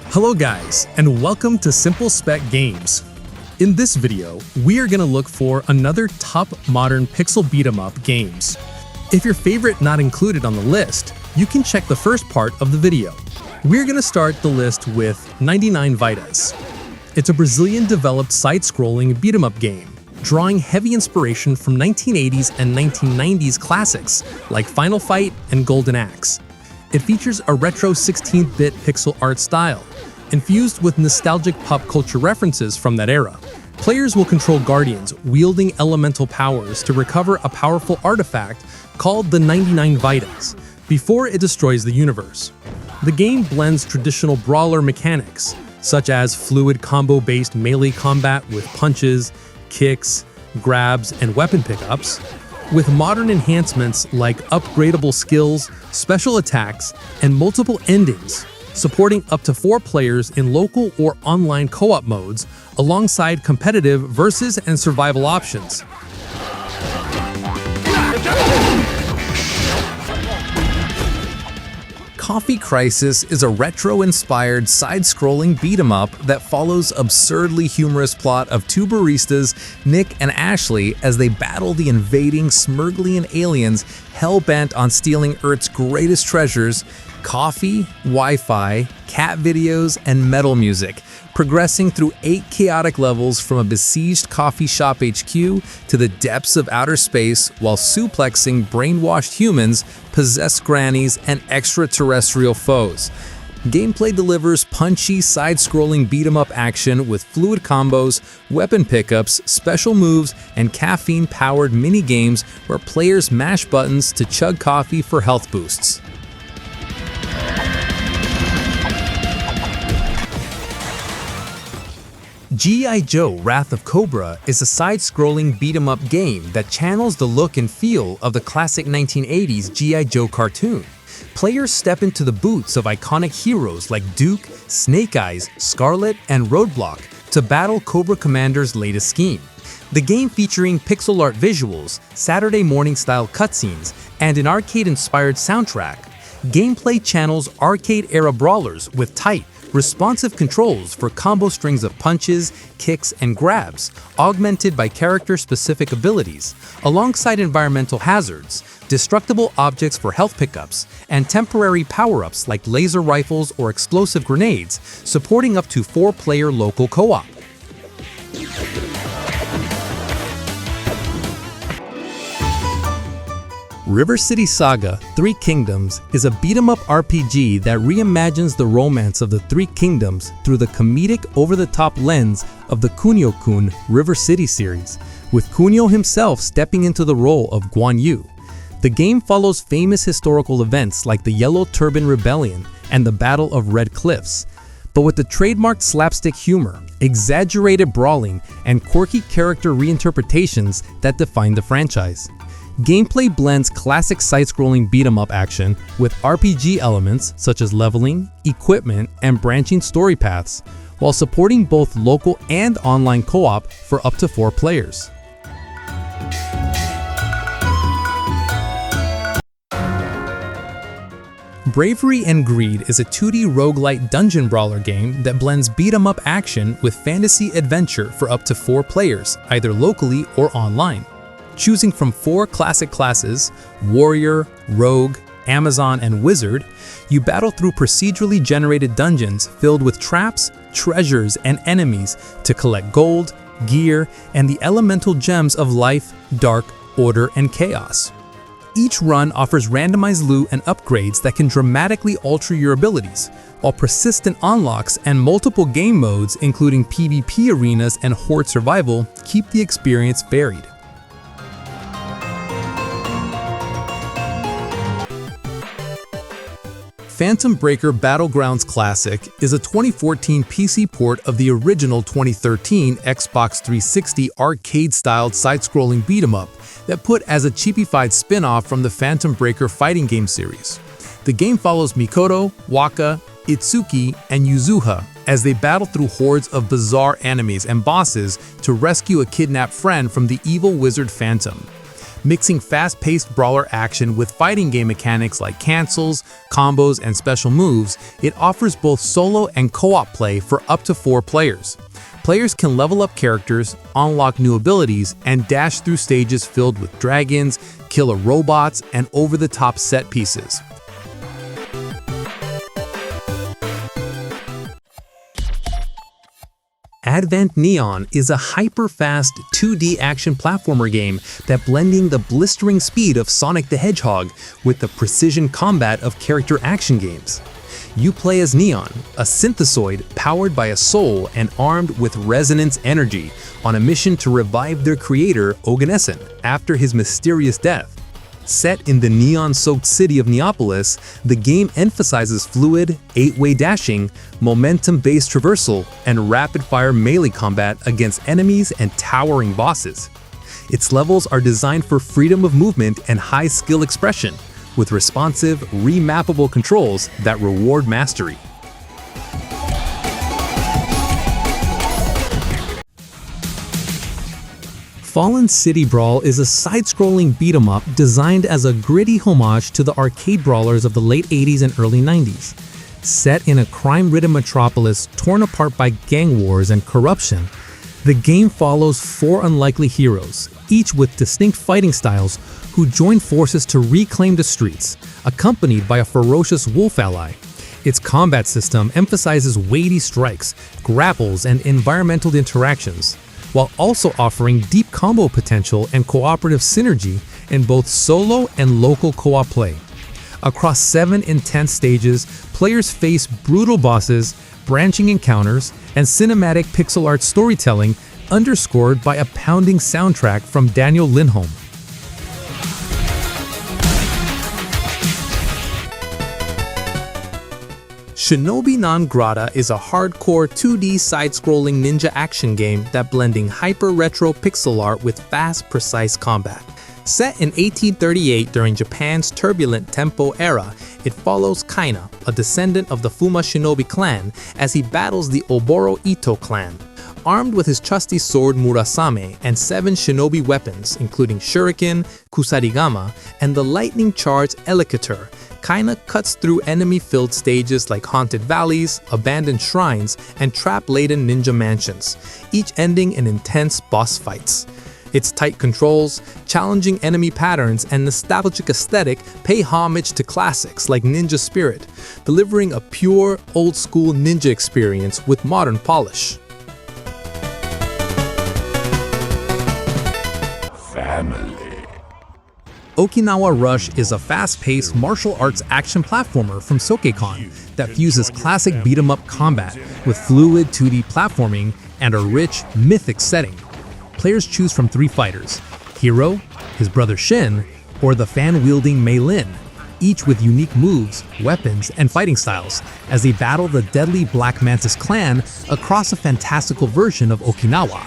Hello guys, and welcome to Simple Spec Games. In this video, we are going to look for another top modern pixel beat-em-up games. If your favorite not included on the list, you can check the first part of the video. We're going to start the list with 99 Vidas. It's a Brazilian-developed side-scrolling beat-em-up game, drawing heavy inspiration from 1980s and 1990s classics like Final Fight and Golden Axe. It features a retro 16-bit pixel art style, infused with nostalgic pop culture references from that era. Players will control guardians wielding elemental powers to recover a powerful artifact called the 99 Vidas before it destroys the universe. The game blends traditional brawler mechanics, such as fluid combo-based melee combat with punches, kicks, grabs, and weapon pickups, with modern enhancements like upgradable skills, special attacks, and multiple endings, supporting up to 4 players in local or online co-op modes, alongside competitive versus and survival options. Coffee Crisis is a retro-inspired side-scrolling beat-em-up that follows absurdly humorous plot of 2 baristas, Nick and Ashley, as they battle the invading Smurglian aliens hell-bent on stealing Earth's greatest treasures: coffee, Wi-Fi, cat videos, and metal music, progressing through 8 chaotic levels from a besieged coffee shop HQ to the depths of outer space while suplexing brainwashed humans, possessed grannies, and extraterrestrial foes. Gameplay delivers punchy, side-scrolling beat-em-up action with fluid combos, weapon pickups, special moves, and caffeine-powered mini-games where players mash buttons to chug coffee for health boosts. G.I. Joe: Wrath of Cobra is a side-scrolling beat-em-up game that channels the look and feel of the classic 1980s G.I. Joe cartoon. Players step into the boots of iconic heroes like Duke, Snake Eyes, Scarlet, and Roadblock to battle Cobra Commander's latest scheme. The game, featuring pixel art visuals, Saturday morning-style cutscenes, and an arcade-inspired soundtrack, gameplay channels arcade-era brawlers with tight, responsive controls for combo strings of punches, kicks, and grabs, augmented by character-specific abilities, alongside environmental hazards, destructible objects for health pickups, and temporary power-ups like laser rifles or explosive grenades, supporting up to 4-player local co-op. River City Saga: Three Kingdoms is a beat-em-up RPG that reimagines the romance of the Three Kingdoms through the comedic, over-the-top lens of the Kunio-kun River City series, with Kunio himself stepping into the role of Guan Yu. The game follows famous historical events like the Yellow Turban Rebellion and the Battle of Red Cliffs, but with the trademarked slapstick humor, exaggerated brawling, and quirky character reinterpretations that define the franchise. Gameplay blends classic side-scrolling beat-em-up action with RPG elements such as leveling, equipment, and branching story paths, while supporting both local and online co-op for up to 4 players. Bravery and Greed is a 2D roguelite dungeon brawler game that blends beat-em-up action with fantasy adventure for up to 4 players, either locally or online. Choosing from 4 classic classes, Warrior, Rogue, Amazon, and Wizard, you battle through procedurally generated dungeons filled with traps, treasures, and enemies to collect gold, gear, and the elemental gems of life, dark, order, and chaos. Each run offers randomized loot and upgrades that can dramatically alter your abilities, while persistent unlocks and multiple game modes, including PvP arenas and horde survival, keep the experience varied. Phantom Breaker Battlegrounds Classic is a 2014 PC port of the original 2013 Xbox 360 arcade-styled side-scrolling beat-em-up that put as a cheapified spin-off from the Phantom Breaker fighting game series. The game follows Mikoto, Waka, Itsuki, and Yuzuha as they battle through hordes of bizarre enemies and bosses to rescue a kidnapped friend from the evil wizard Phantom. Mixing fast-paced brawler action with fighting game mechanics like cancels, combos, and special moves, it offers both solo and co-op play for up to 4 players. Players can level up characters, unlock new abilities, and dash through stages filled with dragons, killer robots, and over-the-top set pieces. Advent Neon is a hyper-fast 2D action platformer game that blending the blistering speed of Sonic the Hedgehog with the precision combat of character action games. You play as Neon, a synthesoid powered by a soul and armed with resonance energy, on a mission to revive their creator, Oganesson, after his mysterious death. Set in the neon-soaked city of Neapolis, the game emphasizes fluid, 8-way dashing, momentum-based traversal, and rapid-fire melee combat against enemies and towering bosses. Its levels are designed for freedom of movement and high skill expression, with responsive, remappable controls that reward mastery. Fallen City Brawl is a side-scrolling beat-em-up designed as a gritty homage to the arcade brawlers of the late 80s and early 90s. Set in a crime-ridden metropolis torn apart by gang wars and corruption, the game follows 4 unlikely heroes, each with distinct fighting styles, who join forces to reclaim the streets, accompanied by a ferocious wolf ally. Its combat system emphasizes weighty strikes, grapples, and environmental interactions, while also offering deep combo potential and cooperative synergy in both solo and local co-op play. Across 7 intense stages, players face brutal bosses, branching encounters, and cinematic pixel art storytelling underscored by a pounding soundtrack from Daniel Lindholm. Shinobi non-GRATA is a hardcore 2D side-scrolling ninja action game that blending hyper-retro pixel art with fast, precise combat. Set in 1838 during Japan's turbulent Tempo era, it follows Kaina, a descendant of the Fuma Shinobi clan, as he battles the Oboro Ito clan. Armed with his trusty sword Murasame and 7 shinobi weapons, including shuriken, kusarigama, and the lightning-charged Elicator, Kaina cuts through enemy-filled stages like haunted valleys, abandoned shrines, and trap-laden ninja mansions, each ending in intense boss fights. Its tight controls, challenging enemy patterns, and nostalgic aesthetic pay homage to classics like Ninja Spirit, delivering a pure, old-school ninja experience with modern polish. Family. Okinawa Rush is a fast-paced martial arts action platformer from Sokekon that fuses classic beat-em-up combat with fluid 2D platforming and a rich, mythic setting. Players choose from 3 fighters: Hero, his brother Shin, or the fan-wielding Mei Lin, each with unique moves, weapons, and fighting styles, as they battle the deadly Black Mantis clan across a fantastical version of Okinawa.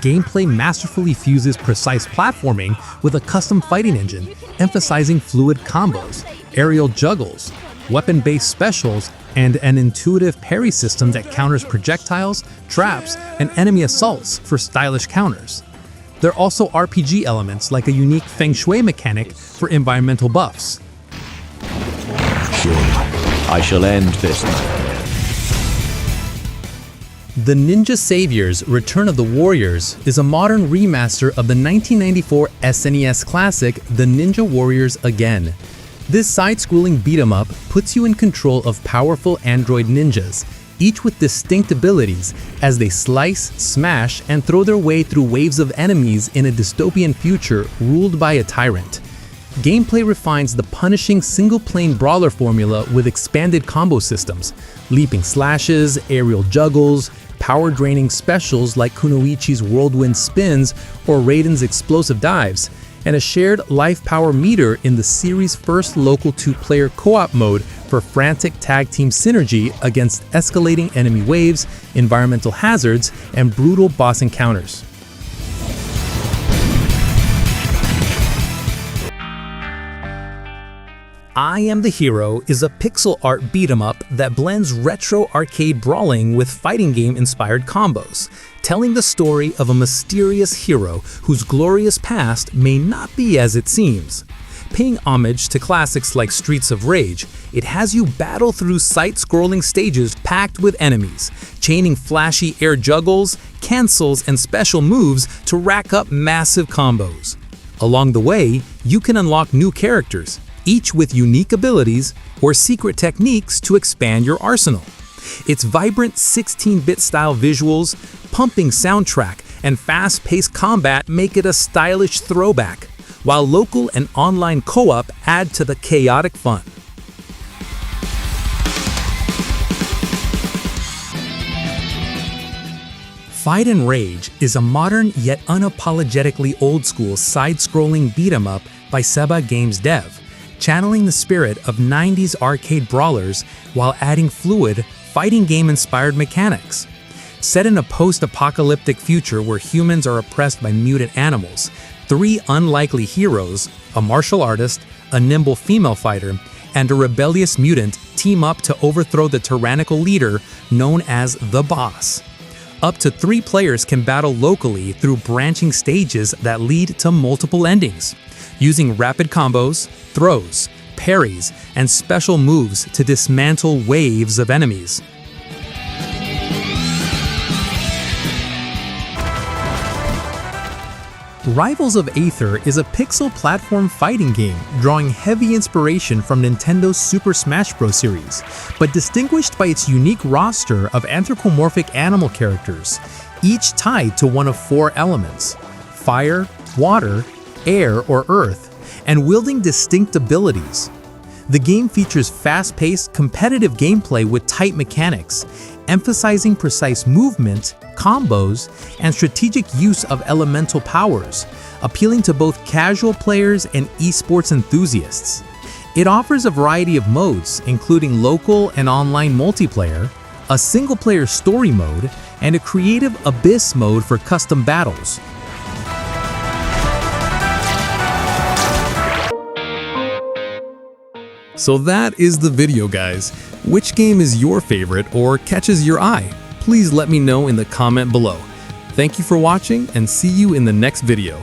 Gameplay masterfully fuses precise platforming with a custom fighting engine, emphasizing fluid combos, aerial juggles, weapon-based specials, and an intuitive parry system that counters projectiles, traps, and enemy assaults for stylish counters. There are also RPG elements like a unique Feng Shui mechanic for environmental buffs. Surely, I shall end this nightmare. The Ninja Saviors: Return of the Warriors is a modern remaster of the 1994 SNES classic The Ninja Warriors Again. This side-scrolling beat-em-up puts you in control of powerful android ninjas, each with distinct abilities as they slice, smash, and throw their way through waves of enemies in a dystopian future ruled by a tyrant. Gameplay refines the punishing single-plane brawler formula with expanded combo systems, leaping slashes, aerial juggles, power-draining specials like Kunoichi's whirlwind spins or Raiden's explosive dives, and a shared life power meter in the series' first local 2-player co-op mode for frantic tag team synergy against escalating enemy waves, environmental hazards, and brutal boss encounters. I Am the Hero is a pixel art beat-em-up that blends retro arcade brawling with fighting game-inspired combos, telling the story of a mysterious hero whose glorious past may not be as it seems. Paying homage to classics like Streets of Rage, it has you battle through side-scrolling stages packed with enemies, chaining flashy air juggles, cancels, and special moves to rack up massive combos. Along the way, you can unlock new characters, each with unique abilities or secret techniques to expand your arsenal. Its vibrant 16-bit style visuals, pumping soundtrack, and fast-paced combat make it a stylish throwback, while local and online co-op add to the chaotic fun. Fight and Rage is a modern yet unapologetically old-school side-scrolling beat-em-up by Saga Games dev, channeling the spirit of 90s arcade brawlers while adding fluid, fighting game-inspired mechanics. Set in a post-apocalyptic future where humans are oppressed by mutant animals, three unlikely heroes, a martial artist, a nimble female fighter, and a rebellious mutant team up to overthrow the tyrannical leader known as the Boss. Up to 3 players can battle locally through branching stages that lead to multiple endings, using rapid combos, throws, parries, and special moves to dismantle waves of enemies. Rivals of Aether is a pixel platform fighting game drawing heavy inspiration from Nintendo's Super Smash Bros. Series, but distinguished by its unique roster of anthropomorphic animal characters, each tied to one of 4 elements: fire, water, air, or earth, and wielding distinct abilities. The game features fast-paced, competitive gameplay with tight mechanics, emphasizing precise movement, combos, and strategic use of elemental powers, appealing to both casual players and esports enthusiasts. It offers a variety of modes, including local and online multiplayer, a single-player story mode, and a creative abyss mode for custom battles. So that is the video, guys. Which game is your favorite or catches your eye? Please let me know in the comment below. Thank you for watching and see you in the next video.